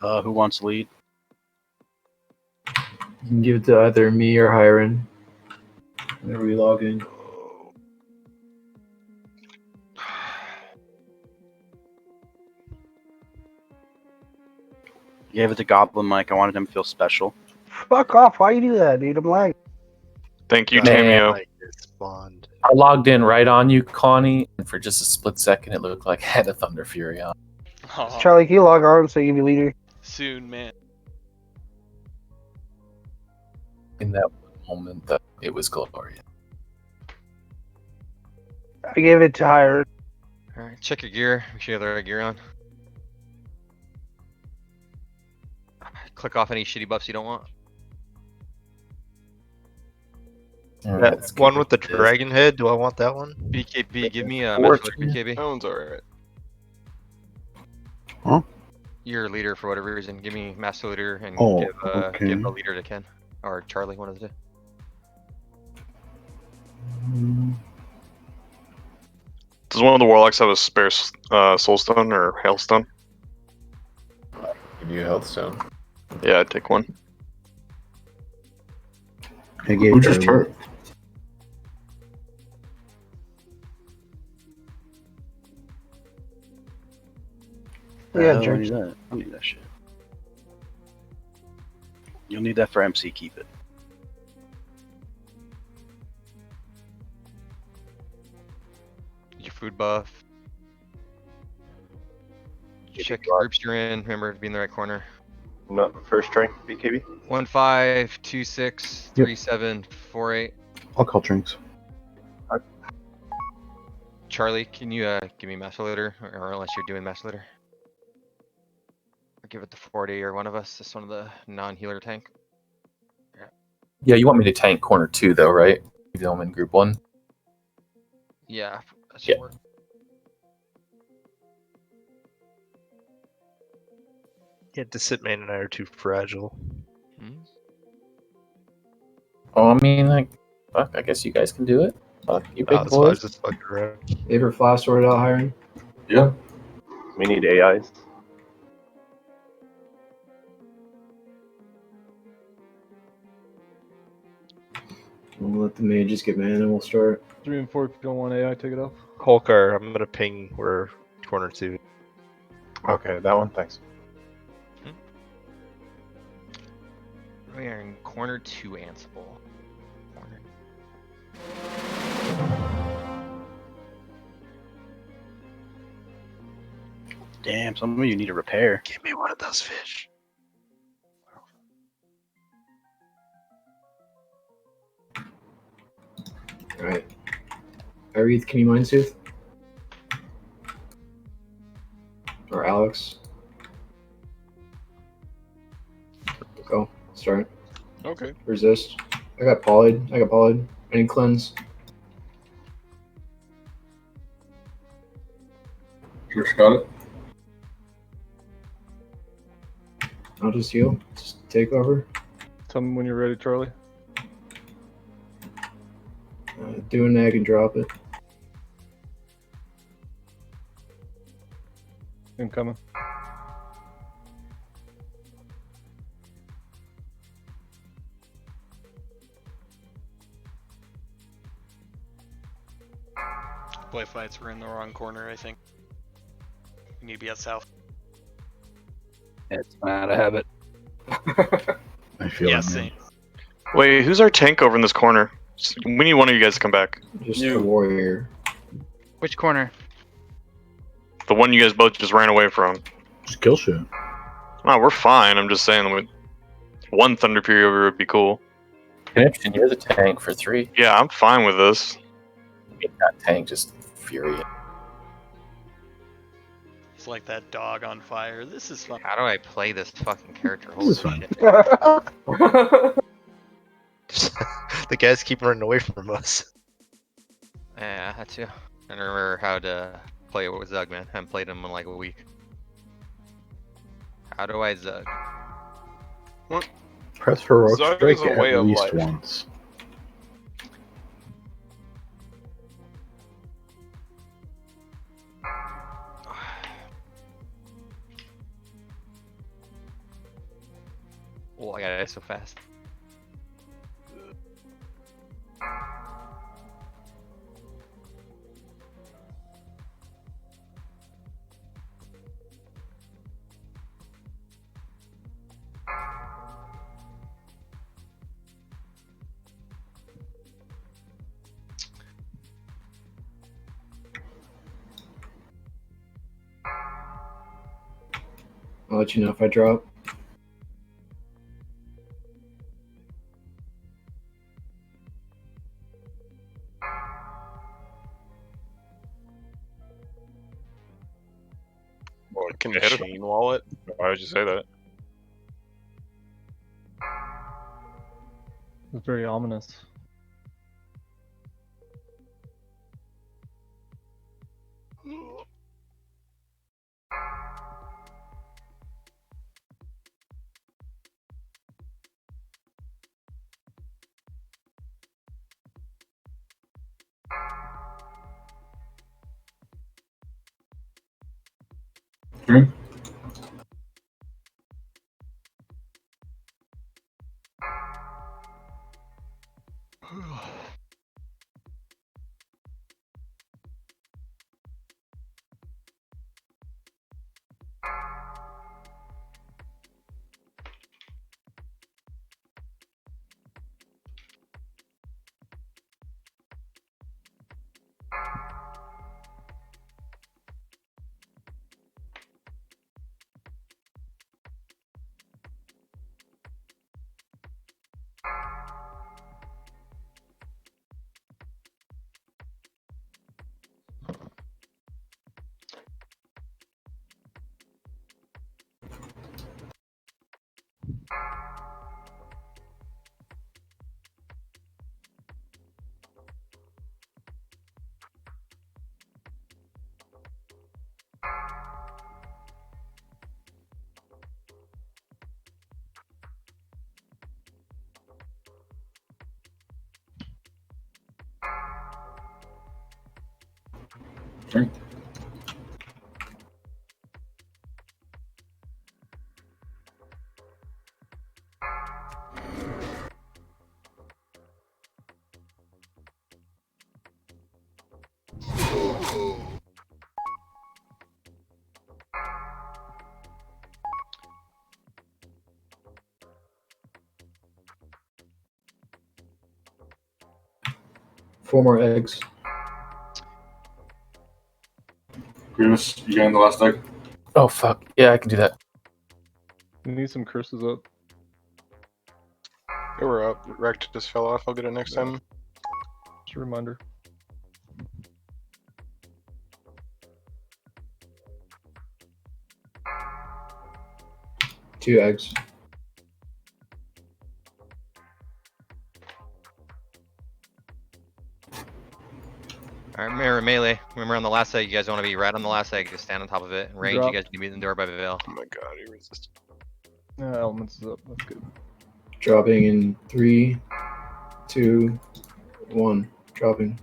Who wants lead? You can give it to either me or Hiron. Whenever we log in. I gave it to Goblin Mike. I wanted him to feel special. Fuck off! Why you do that, dude? I'm lagging. Thank you, Man. Tamio. I logged in right on you, Connie, and for just a split second, it looked like I had a Thunder Fury on. Oh, Charlie, can you log on so you can be leader? soon, man. In that moment, that it was glorious. I gave it to Hiron. Alright, check your gear. Make sure you have the right gear on. Click off any shitty buffs you don't want. All right, That let's one give with the it this. dragon head, do I want that one? BKB, give me a Or message with BKB. That one's alright. Huh? You're a leader for whatever reason. Give me master leader and Oh, give okay. a leader to Ken. Or Charlie, one of the two. Does one of the warlocks have a spare soulstone or hailstone? Give you a health stone. Yeah, I'd take one. I gave Who just her- turned? Yeah, I George. need that. I need that shit. You'll need that for MC. Keep it. Your food buff. Give Check it your groups you're in. Remember to be in the right corner. No, first strength BKB. 15263748. I'll call drinks. Charlie, can you give me master leader, or unless you're doing master leader? Or give it to 40 or one of us. This one of the non-healer tank. Yeah, you want me to tank corner 2, though, right? Leave them in group 1. Yeah, that should Yeah. work. Yeah, Discipline and I are too fragile. Hmm? Oh, I mean, like, fuck, I guess you guys can do it. Fuck, you big That's why I was boys. just fucking around. Favorite flash sorted out, Hiron? Yeah. We need AIs. We'll let the mages get man and we'll start. 3 and 4, if you don't want AI, take it off. Holkar, I'm gonna ping where corner 2. Okay, that one, thanks. We are in corner 2 Ansible. Corner. Damn, some of you need a repair. Give me one of those fish. Alright. Irith, can you mind sooth? Or Alex? Go. Start. Okay. Resist. I got Pollard. I need cleanse. Just got it. I'll just heal. Just take over. Tell me when you're ready, Charlie. Do an egg and drop it. Incoming. Boy fights were in the wrong corner, I think. We need to be at south. It's not a habit. I feel Yeah, it, man. same. Wait, who's our tank over in this corner? We need one of you guys to come back. Just a warrior. Which corner? The one you guys both just ran away from. Just kill shit. No, we're fine. I'm just saying, one Thunder Fury over would be cool. Connection, you're the tank for 3. Yeah, I'm fine with this. I mean, not tank, just Fury. It's like that dog on fire. This is fun. How do I play this fucking character? This Holy is fun. shit. The guys keep running away from us. Yeah, I had to. I don't remember how to play it with Zug, man. I haven't played him in like a week. How do I Zug? Press heroic Zug strike is a at way of least life. once. Oh, I got it so fast. I'll let you know if I drop. Can Hit it. chain wallet? Why would you say that? It's very ominous. Drink. Drink. Four more eggs. Grievous, you getting the last egg? Oh fuck. Yeah, I can do that. You need some curses up. Yeah, we're up. Rect just fell off. I'll get it next time. Just a reminder. Two eggs. Alright, mirror melee. Remember on the last egg, you guys want to be right on the last egg. Just stand on top of it. Range, Drop. you guys need to be in the door by the veil. Oh my god, he resisted. Yeah, elements is up. That's good. Dropping in 3, 2, 1. Dropping.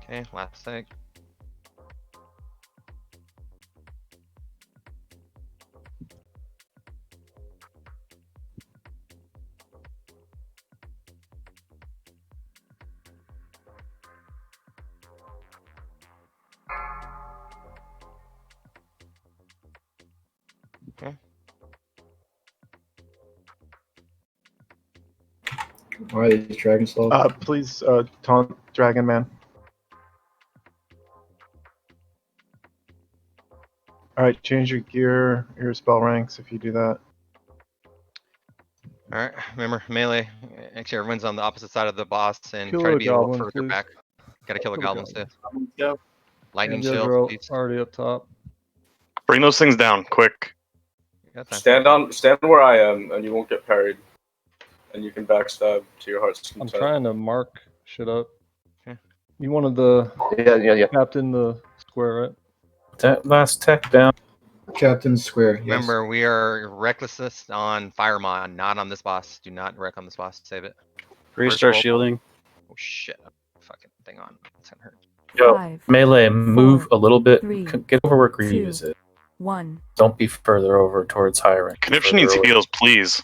Okay, last egg. Okay. Why are these dragon stalls? Please, taunt Dragon Man. Alright, change your gear, your spell ranks if you do that. Alright, remember melee. Actually, everyone's on the opposite side of the boss and Kill try to a be a little goblin, further please. back. Gotta kill the Kill a goblins too. goblin. Lightning You guys shield, are please. already up top. Bring those things down, quick. You got time. Stand where I am, and you won't get parried, and you can backstab to your heart's I'm content. trying to mark shit up. Okay. You wanted the Yeah. captain the square, right? That last tech down. Captain Square. Yes. Remember, we are recklessness on Firemon, not on this boss. Do not wreck on this boss. Save it. Restart roll. shielding. Oh shit. Fucking thing on. It's gonna hurt. Yo, 5, melee, move a little bit. 3, Get over where 2, Grievous is. 1. Don't be further over towards Hiren. Conniption needs heals, please.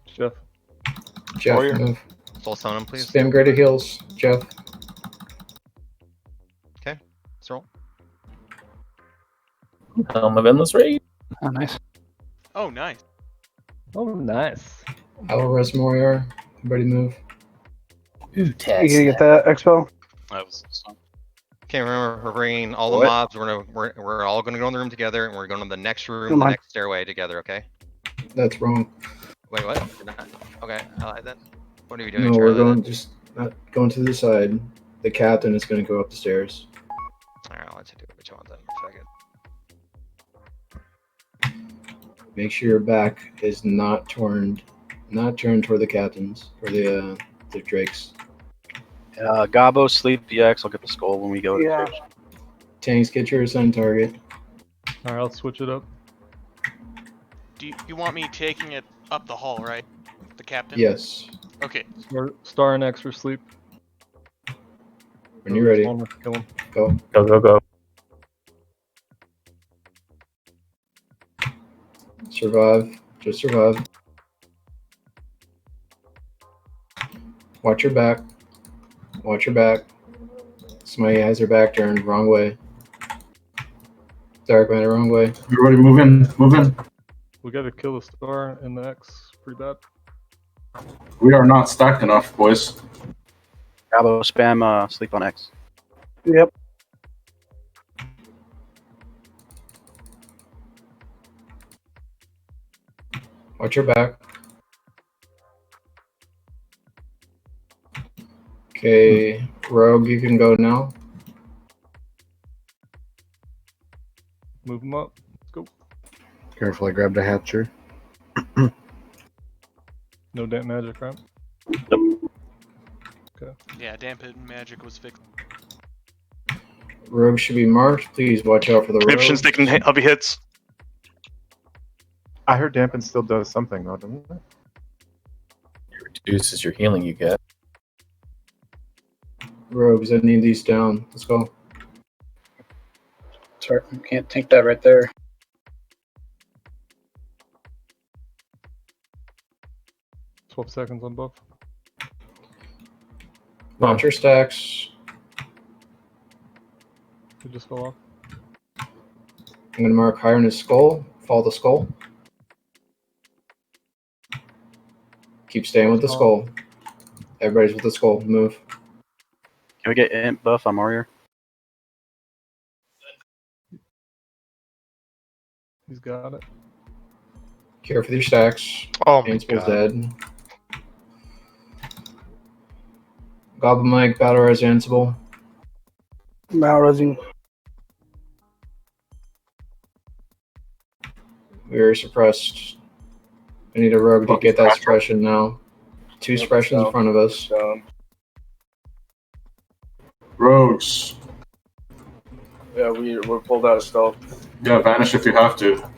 Jeff. Jeff, Warrior. move. Soul Stone him, please. Spam greater heals. Jeff. Let's roll. Helm of Endless Rage. Oh, nice. Oh, nice. Oh, nice. I will res Moriar. Everybody move. Ooh, You gonna get that, Expo? That was fun. Okay, remember we're bringing all the What? mobs. We're all gonna go in the room together, and we're going to the next room, Come the on. next stairway together. Okay. That's wrong. Wait, what? You're not- Okay, I like that. What are we doing? No, we're Charlie, going then? just not going to the side. The captain is going to go up the stairs. All right, I'll let you do what you want then. Fuck it. Make sure your back is not turned toward the captains or the drakes. Gabo, sleep VX. I'll get the skull when we go. Yeah. Tanks, get your assigned target. Alright, I'll switch it up. Do you want me taking it up the hall, right? The captain? Yes, Okay. Star and X for sleep. when you're ready. Kill him. Go. Go, go, go. Survive. Just survive. Watch your back. Watch your back. Somebody has their back turned. Wrong way. Dark man, wrong way. Everybody move in. Move in. We gotta kill the Star and the X. Pretty bad. We are not stacked enough, boys. Gabo, spam sleep on X. Yep. Watch your back. Okay, Rogue, you can go now. Move him up. Let's go. Careful, I grabbed a hatcher. No damp magic, right? Yeah, dampen magic was fixed. Rogue should be marked. Please watch out for the Conniption's rogue. taking heavy hits. I heard Dampen still does something though, doesn't it? It reduces your healing you get. Rogues, I need these down. Let's go. Sorry, can't take that right there. Twelve seconds on both. Watch your stacks. It just fell off. I'm gonna mark higher in his skull. Follow the skull. Keep staying with the skull. Everybody's with the skull. Move. Can we get imp buff on Warrior? He's got it. Careful with your stacks. Oh my Ansible's god. dead. Goblin Mike, battle res Ansible. Malresing. We are suppressed. I need a rogue to get that suppression now. Two suppressions in front of us. Rogues. Yeah, we're pulled out of stealth. Yeah, vanish if you have to.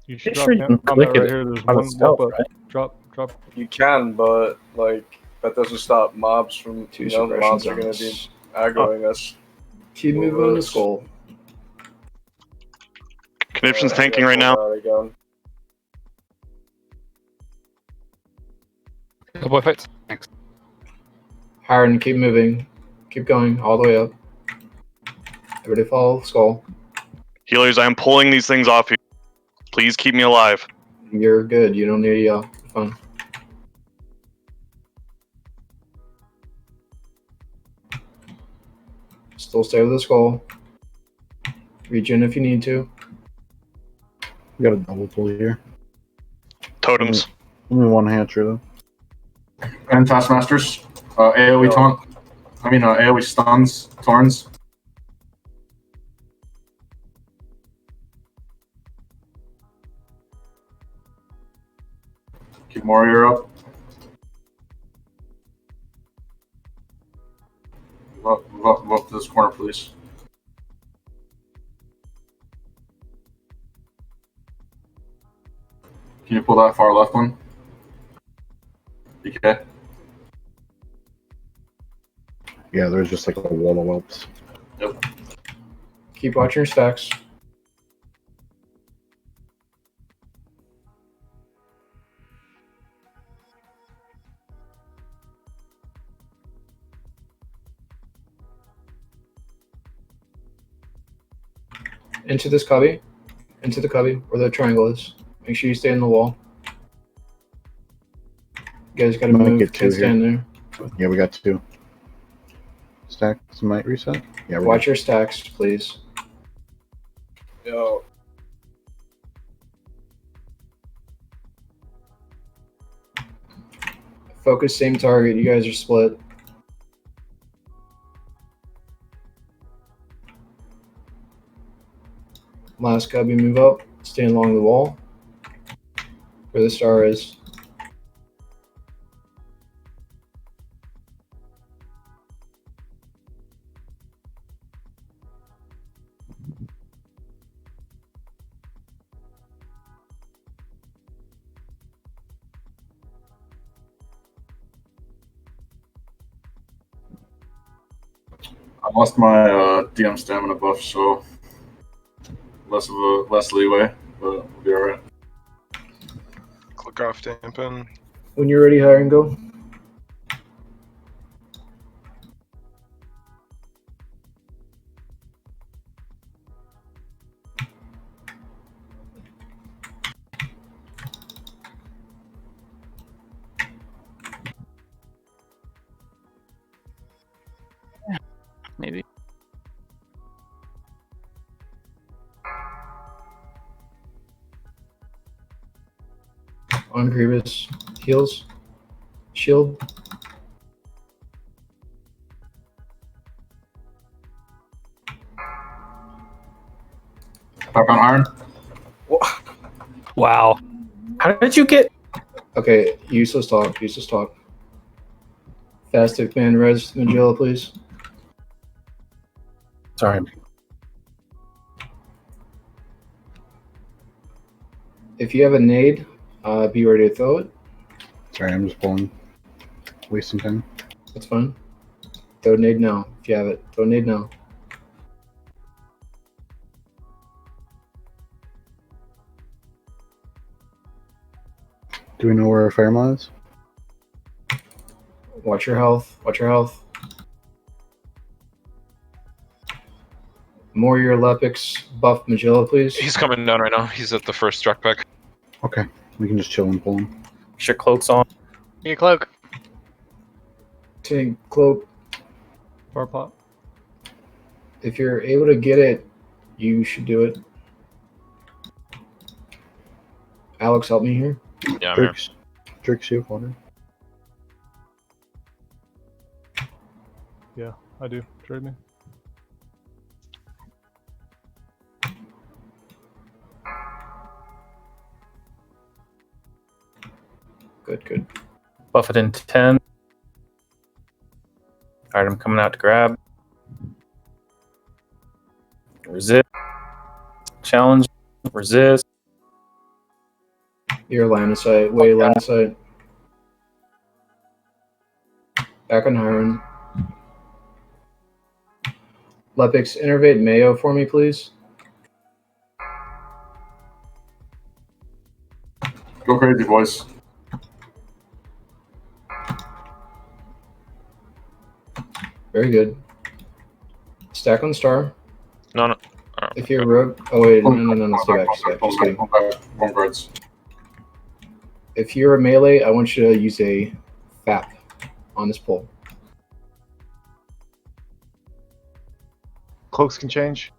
You should Pretty drop sure you down can click combat right it here. There's on one itself, bump up. right? Drop. You can, but like that doesn't stop mobs from. Two You know, the mobs suppressions are on gonna us. be aggroing us. Keep moving on the skull. Conniption's I tanking got right now. pulled out again. Oh boy, fights. Thanks. Hiren, keep moving. Keep going all the way up. Everybody follow the skull. Healers, I am pulling these things off you. Please keep me alive. You're good. You don't need to yell. Fine. Still stay with the skull. Regen if you need to. We got a double pull here. Totems. Only one hatcher though. And Taskmasters. AoE taunt. AoE stuns. Thorns. Keep Warrior up. Move up to this corner, please. Can you pull that far left one? Okay. Yeah, there's just like a wall of whelps. Yep. Keep watching your stacks. Into this cubby. Into the cubby where the triangle is. Make sure you stay in the wall. You guys gotta Might move. get two Can't stand there. Yeah, we got 2. Stacks might reset. Yeah, we're Watch good. your stacks, please. Yo. Focus, same target. You guys are split. Last cubby, move up. Stay along the wall. Where the star is. I lost my DM stamina buff, so less leeway, but we'll be alright. Click off dampen. When you're ready, hire and go. Maybe. On Grievous. Heals. Shield. Back on Iron. Wow. How did you get? Okay, useless talk. Useless talk. Fast man res Magilla, please. Sorry. If you have a nade, be ready to throw it. Sorry, I'm just pulling. Wasting time. That's fine. Throw a nade now. If you have it, throw a nade now. Do we know where our Fairmont is? Watch your health. Watch your health. More your Lepix buff Magilla, please. He's coming down right now. He's at the first struck back. Okay, we can just chill and pull him. Your cloak's on. Your cloak. Take cloak. Bar pop. If you're able to get it, you should do it. Alex, help me here. Yeah, I'm here. Drink shield water. Yeah, I do. Trade me. Good, good. Buff it in 10. Alright, I'm coming out to grab. Resist. Challenge. Resist. Your line of sight. Way line of sight. Back on Hiron. Lepix, innervate Mayo for me, please. Go crazy, boys. Very good. Stack on star. No. If you're rogue. Oh, wait. No. Stay back. Stay back. Just kidding. One guards. If you're a melee, I want you to use a FAP on this pole. Cloaks can change.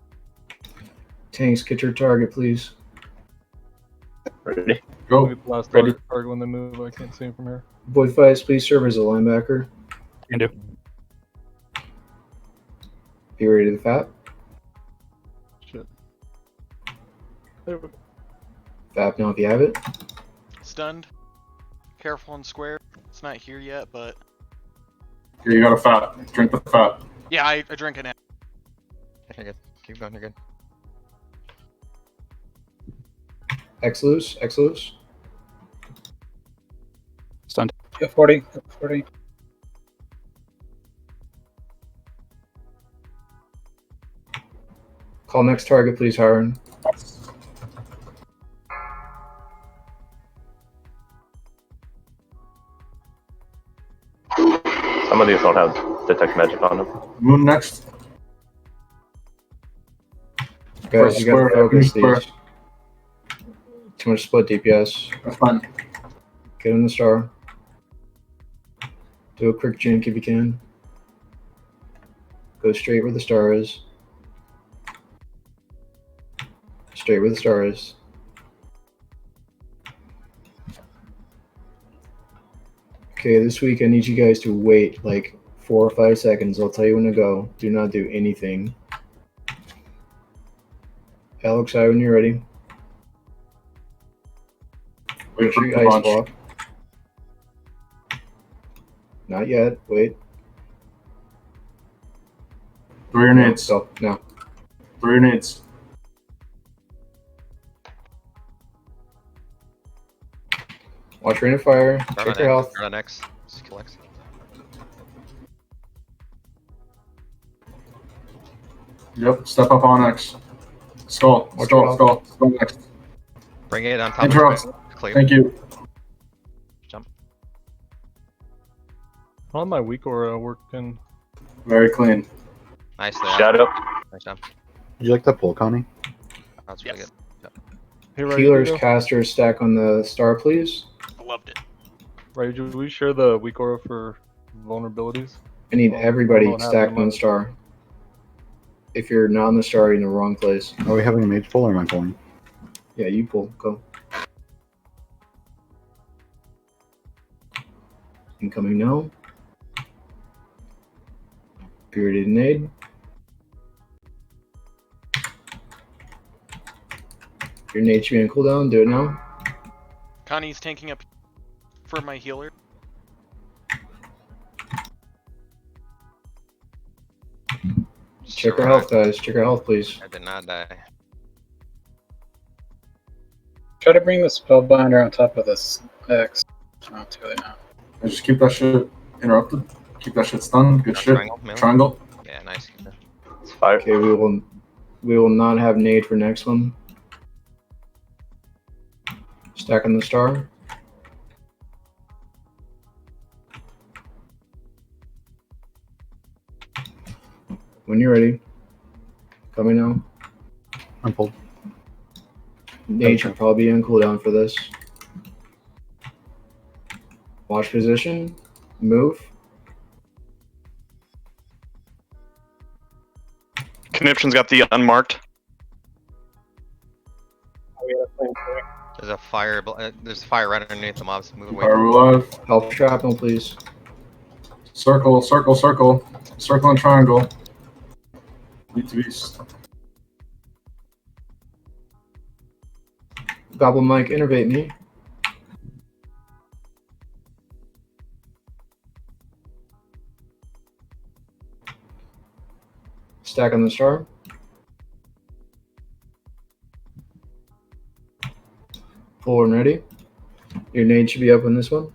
Tanks, get your target, please. Ready? Go. Look at the last Ready. target when they move. I can't see him from here. Void Fights, please serve as a linebacker. Can do. Be ready to FAP. Shit. There we go. FAP now if you have it. Stunned. Careful on square. It's not here yet, but Here, you got a fat. Drink the fat. yeah, I drink it now. You're good. Keep going, you're good. X loose. X loose. Stunned. 40. 40. Call next target, please, Hiron. Some of these don't have detect magic on them. Moon next. Guys, you gotta Square, focus square. these. Too much split DPS. That's fine. Get in the star. Do a quick jink if you can. Go straight where the star is. Straight where the star is. Okay, this week I need you guys to wait like 4 or 5 seconds. I'll tell you when to go. Do not do anything. Alex, I when you're ready. Wait Make for sure you the ice launch. block. Not yet. Wait. Throw your nades. Go. No. Throw your nades. Watch rain of fire. Check your health. Run on X. Just kill X. Yep. Step up on X. Skull. Watch Skull. your Skull. Skull next. Bring it on top Interrupt. of Clear. Thank you. Jump. How am my weak aura working? Very clean. Nice there. Shadow. Nice job. Would you like that pull, Connie? That's really good. Hey, Ray, Healers, Diego? casters, stack on the star, please. I loved it. Ray, do we share the weak aura for vulnerabilities? I need Oh, everybody I don't have stacked them on on. the star. If you're not on the star, you're in the wrong place. Are we having a mage pull or am I pulling? Yeah, you pull. Go. Incoming now. Bearded nade. Your nade should be on cooldown. Do it now. Connie's tanking up for my healer. Check her health, guys. Check her health, please. I did not die. Try to bring the spellbinder on top of this X. Oh, too late now. And just keep that shit interrupted. Keep that shit stunned. Good shit. Triangle, melee. Triangle. Yeah, nice. It's fire. Okay, we will not have nade for next one. Stack on the star. When you're ready. Coming now. I'm pulled. Nade should probably be on cooldown for this. Watch position. Move. Conniption's got the unmarked. There's a fire. There's fire right underneath the mobs. Move away. Fire alive. Health shrapnel, please. Circle. Circle. Circle. Circle and triangle. Need to be. Goblin Mike, innervate me. Stack on the star. Full and ready. Your nade should be up on this one.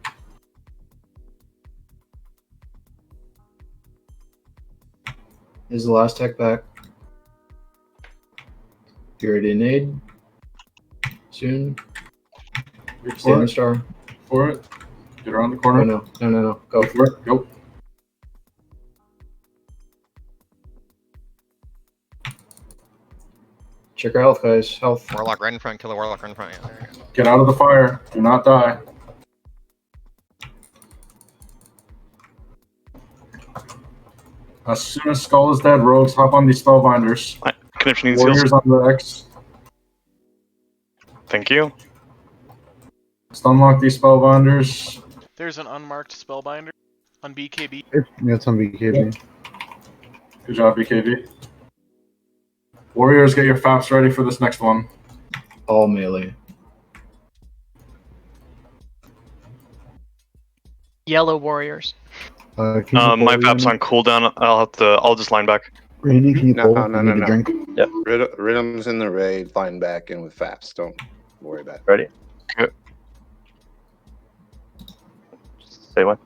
This is the last tech back. You're ready to nade. Soon. Wait Stay on for the it. star. For it. Get around the Oh corner. no, no, no, no. Go. Go for it. Go. Check your health, guys. Health. Warlock right in front. Kill the warlock right in front. Yeah, there you go. Get out of the fire. Do not die. As soon as Skull is dead, rogues hop on these spellbinders. Conniption needs heals. Warriors on the X. Thank you. Stunlock these spellbinders. There's an unmarked spellbinder on BKB. Yeah, it's on BKB. Good job, BKB. Warriors, get your FAPs ready for this next one. All melee. Yellow warriors. Can you My pull, Vap's Rainy? on cooldown. I'll just line back. Rainy, can you No, pull? no, I no, need no. a drink. Yep. Rhythm's in the raid, line back in with Faps. Don't worry about it. Ready? Good. Say what?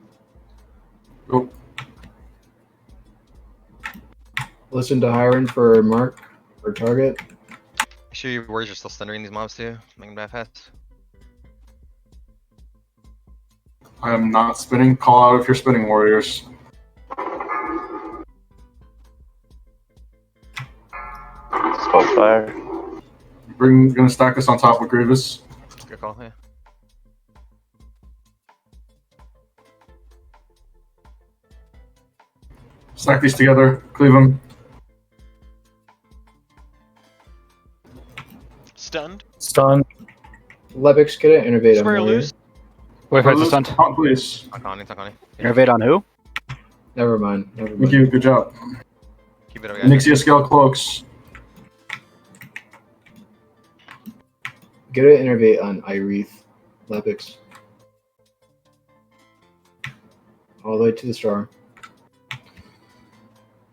Go. Listen to Hiron for mark or target. Make sure your warriors are still sundering these mobs too. Making bad fast. I am not spinning. Call out if you're spinning, warriors. Smoke fire. Gonna stack this on top of Grievous. Good call, yeah. Stack these together. Cleave them. Stunned. Stun. Lebix, get it. Innovate on Square warrior. loose. Wait for stunned. Count, please. Talk on it, talk on it. Innervate on who? Never mind. Never Thank mind. you. Good job. Keep it up, Nixia scale cloaks. Get it. Innovate on Irith. Lebix. All the way to the star.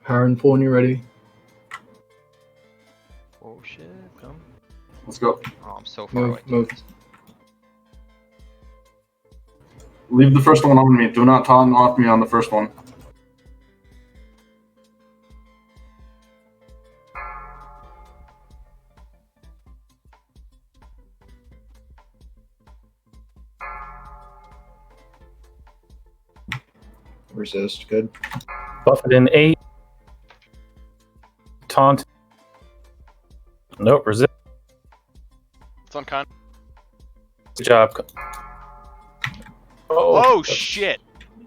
Hiron, pull when you're ready. Oh shit, come. Let's go. Oh, I'm so far away. Move. Leave the first one on me. Do not taunt off me on the first one. Resist. Good. Buff it in 8. Taunt. Nope, resist. It's on con. Good job. Oh shit!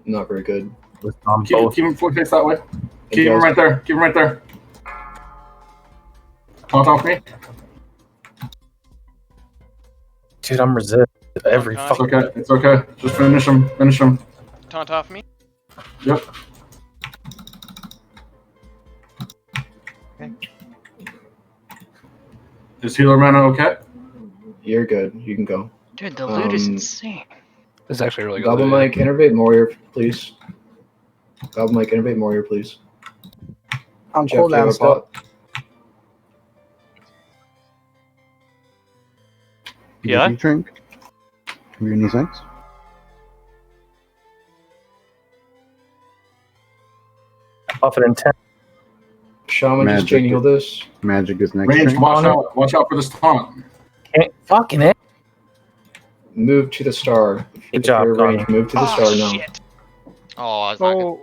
Not very good. Keep him full face that way. Keep him right there. Keep him right there. Taunt off me. Dude, I'm resist every It's fucking. Okay. It's okay. Just finish him. Finish him. Taunt off me. Yep. Okay. Is healer mana okay? You're good. You can go. Dude, the loot is insane. This is actually really good. Goblin Mike, innervate Warrior, please. Goblin Mike, innervate Warrior, please. I'm Jeff, do you have cooldown a still. pot? Yeah. Drink. Have you any thanks? Buff it in 10. Shaman, just Magic. chain heal this. Magic is next. Range, drink. watch out. Watch out for this taunt. Can't fucking it. Move to the star. Good job, If you're Connie. range, move to the star now. Shit. Oh, it's not good.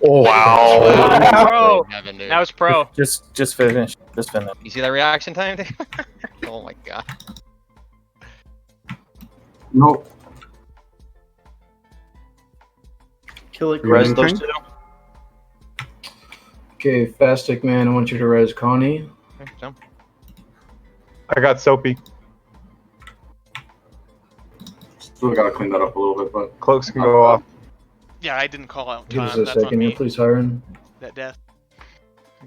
Oh Wow. Pro. Heaven, dude. That was pro. Just finish. Just finish. You see that reaction time? Dude? Oh my god. Nope. Kill it. You Res want those anything? two. Okay, Fastic Man, I want you to res Connie. Okay, jump. I got Soapy. Still gotta clean that up a little bit, but Cloaks can go off. Yeah, I didn't call out Give us time. a That's on second here, me. please, Hiron. That death.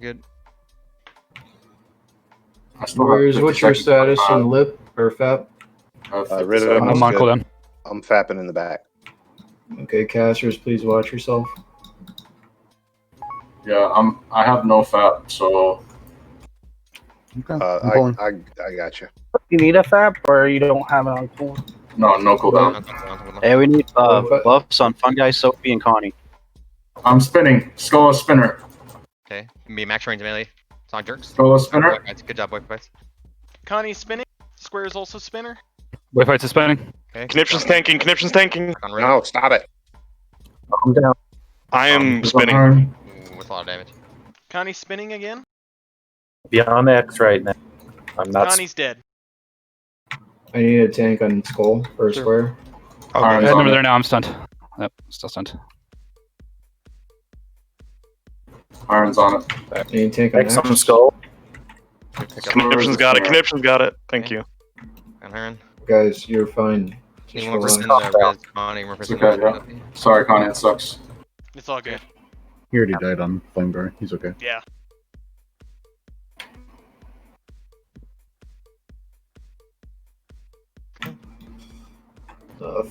Good. I still have Warriors, 50 what's your seconds on status in lip or FAP? 50 Rid of seconds. them. I'm on cooldown. I'm fapping in the back. Okay, casters, please watch yourself. Yeah, I have no fat, so Okay. I'm pulling. I got you. You need a FAP or you don't have it on cool? no cooldown. Hey, we need buffs on Fungi, Sophie, and Connie. I'm spinning. Skull spinner. Okay. Be max range melee. Song jerks. Skull spinner. Good job, boy fights. Connie's spinning. Square is also spinner. Wait for it to spinning. Okay. Conniption's tanking. Conniption's tanking. On rhythm. No, stop it. I'm down. I am spinning. Hiron. Ooh, with a lot of damage. Connie's spinning again. Beyond X right now. I'm not. Connie's dead. I need a tank on Skull or Square. Hiron's I'm on over it. there now. I'm stunned. Yep, still stunned. Hiron's on it. I need a tank on X on X. Skull. Pick up. Conniption's got it. Conniption's got it. Thank you. On Heron. Guys, you're fine. Just Need one person relax. res Connie, one person okay, res yeah. Sophie. Sorry, Connie, it sucks. It's all good. He already died on Flamebearer. He's okay. Yeah.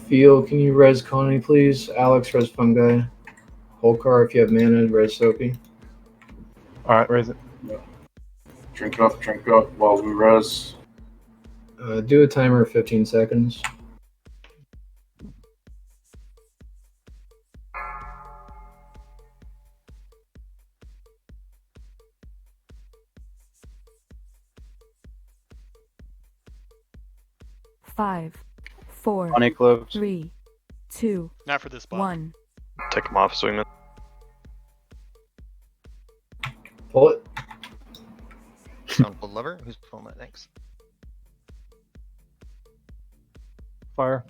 Field, can you res Connie, please? Alex, res Fungi. Holcar, if you have mana, res Soapy. Alright, raise it. Drink up while we res. Do a timer of 15 seconds. Five, four, Connie cloaks. 3, 2, Not for this bot. 1. Take him off, swing it. Pull it. Someone pull the lever. Who's pulling that next? Fire.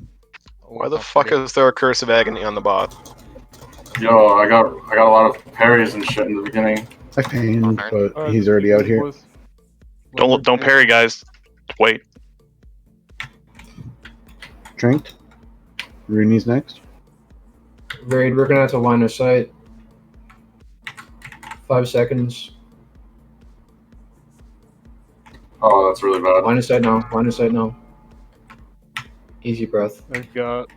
Why the fuck is there a Curse of Agony on the bot? Yo, I got a lot of parries and shit in the beginning. I pain, but he's already out here. Don't parry, guys. Wait. Drinked. Rooney's next. Raid, we're gonna have to line of sight. 5 seconds. Oh, that's really bad. Line of sight now. Line of sight now. Easy breath. I got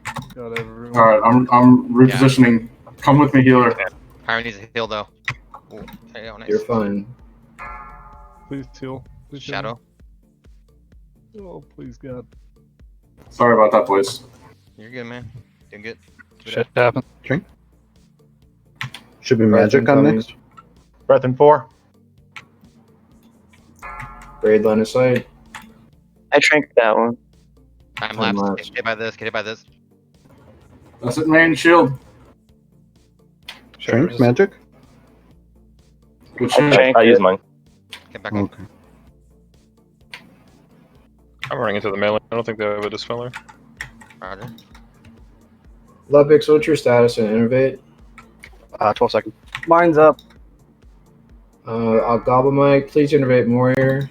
everyone. All right, I'm repositioning. Come with me, healer. Pyro needs a heal though. Ooh, there you go, nice. You're fine. Please heal. Please heal. Shadow. Oh, please God. Sorry about that, boys. You're good, man. Doing good. Shit happened. Drink. Should be Breath magic on incoming. next. Breath in 4. Raid line of sight. I drank that one. Time Time lapse. lapse. Get hit by this. Get hit by this. That's it, main shield. Drink magic. Good shit. I use mine. Get back on. Okay. I'm running into the melee. I don't think they have a dispeller. Roger. Lepix, what's your status in Innovate? 12 seconds. Mine's up. I'll gobble Mike. Please innovate Warrior.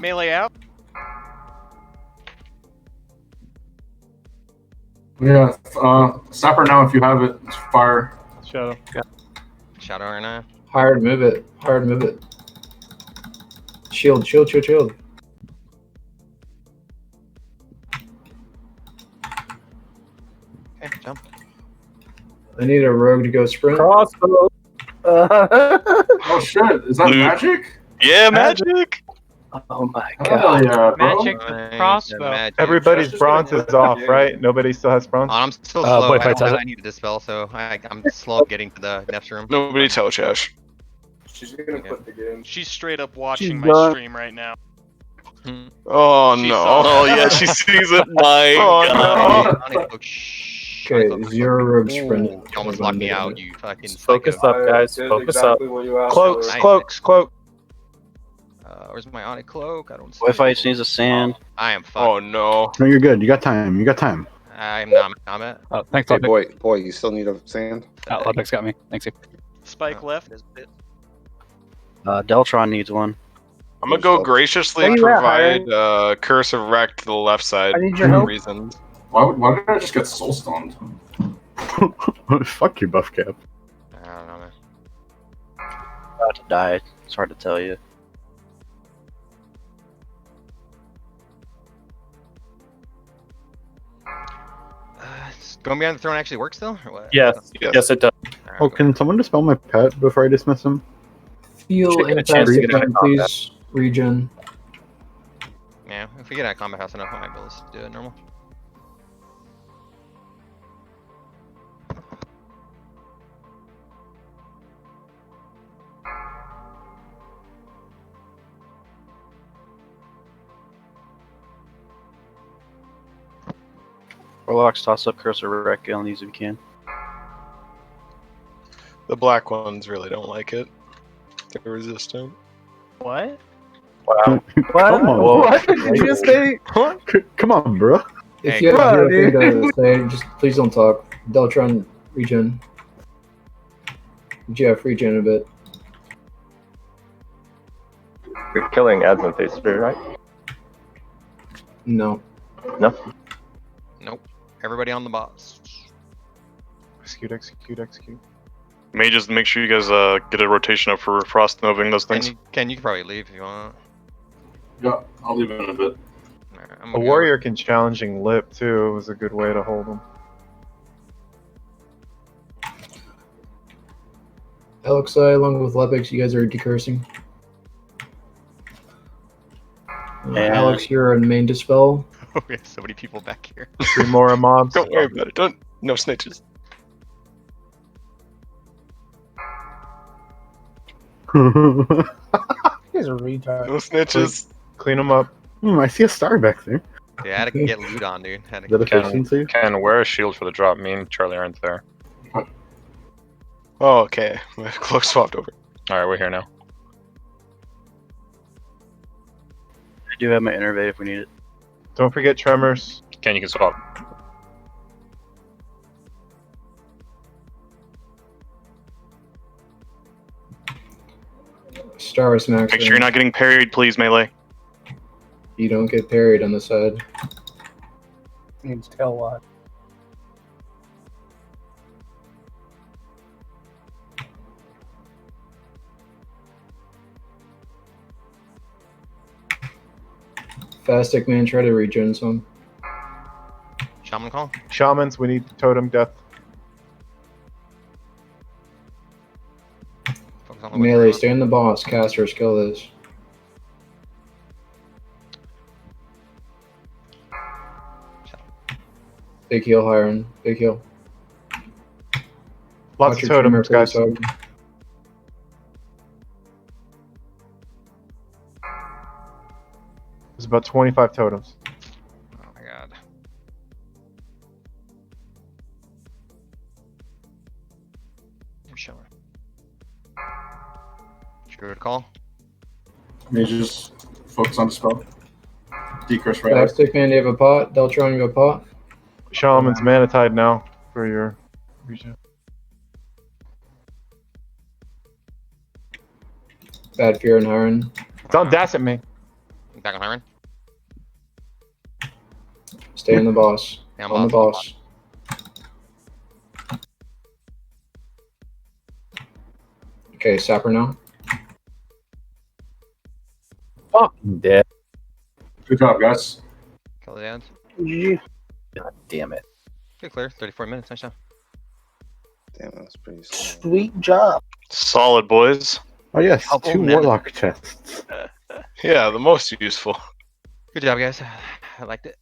Melee out. Yeah, Sapper now if you have it. It's fire. Shadow. Shadow right now. Hard move it. Hard move it. Shield, shield, shield, shield. Okay, jump. I need a rogue to go sprint. Crossbow. Oh shit, is that Blue. magic? Yeah, magic! Oh my Hell god. yeah, bro. Magic with Nice, crossbow. magic. Everybody's bronze is off, right? Nobody still has bronze? Oh, I'm still slow. wait, wait, I need a dispel, so I'm slow getting to the next room. Nobody tell Chash. She's gonna quit the game. She's straight up watching She's my done. stream right now. Oh She no. saw Oh yeah, she sees it. My god. Okay, 0 rogue sprint. You almost locked me out, you fucking Focus psycho. up, guys. Did Focus exactly up. what you asked Cloaks, for. cloaks, cloak. Where's my Onyx cloak? I don't see Wi-Fi it. needs a sand. I am fucked. Oh no. No, you're good. You got time. You got time. I'm not. I'm at. Oh, thanks, Hey, Lopic. boy, you still need a sand? Oh, Lopic's got me. Thanks, you. Spike left. Deltron needs one. I'm gonna go graciously Where you at, provide Curse of Wreck to the left side I need for your help. reasons. Why did I just get soul stoned? Fuck your buff cap. I don't know, man. About to die. It's hard to tell you. Going behind the throne actually works still, or what? Yes. Yes, it does. Alright, Oh, can someone dispel my pet before I dismiss him? Feel Should get a impact chance to get again, into combat. please. Regen. Yeah, if we get out of combat house enough, I might be able to do it normal. Warlocks, toss up Cursor Wreck on these if you can. The black ones really don't like it. They're resistant. What? Wow. What? Come on. What did you just say? Come on, bro. If Hey, you have bro, anything to say, just please don't talk. Deltron, regen. Jeff, regen a bit. You're killing admin phase 3, right? No. No? Nope. Everybody on the boss. Execute, execute, execute. May just make sure you guys get a rotation up for frost noving those things. Ken, you can probably leave if you want. Yeah, I'll leave it in a bit. I'm A gonna go. warrior can challenging lip too. It was a good way to hold him. Alexei, along with Lepix, you guys are decursing. Alex, you're on main dispel. Oh, we have so many people back here. 3 more mobs. Don't worry about it. Don't. No snitches. Hmm, You guys are retards. No snitches. Clean them up. I see a star back there. Yeah, I had to get loot on, dude. Had Is that to... a efficiency? Ken, wear a shield for the drop. Me and Charlie aren't there. Oh, okay. My cloak swapped over. Alright, we're here now. I do have my innervate if we need it. Don't forget tremors. Ken, you can swap. Star is max. Make sure you're not getting parried, please, melee. You don't get parried on the side. Needs tail what? Fastic man, try to regen some. Shaman call? Shamans, we need totem death. Focus on the Melee, wizard. stay in the boss. Caster, skill this. Big heal, Hiron. Big heal. Lots Watch of your totems, tremor, guys. please, There's about 25 totems. Oh my god. Here's Shaman. Druid call? May just focus on the spell. Decurse right away. Fastic man, do you have a pot? Deltron, you have a pot? Shaman's mana tide now for your regen. Bad fear and Hiron. Don't dash at me. Back on Hiron? Stay in the boss. Yeah, I'm on the boss. boss. Okay, Sapper now. Fucking dead. Good job, guys. Kill the ads. God damn it. Okay, clear. 34 minutes. Nice job. Damn, that was pretty slow. Sweet job. Solid, boys. Oh yes, Couple 2 minutes. warlock chests. Yeah, the most useful. Good job, guys. I liked it.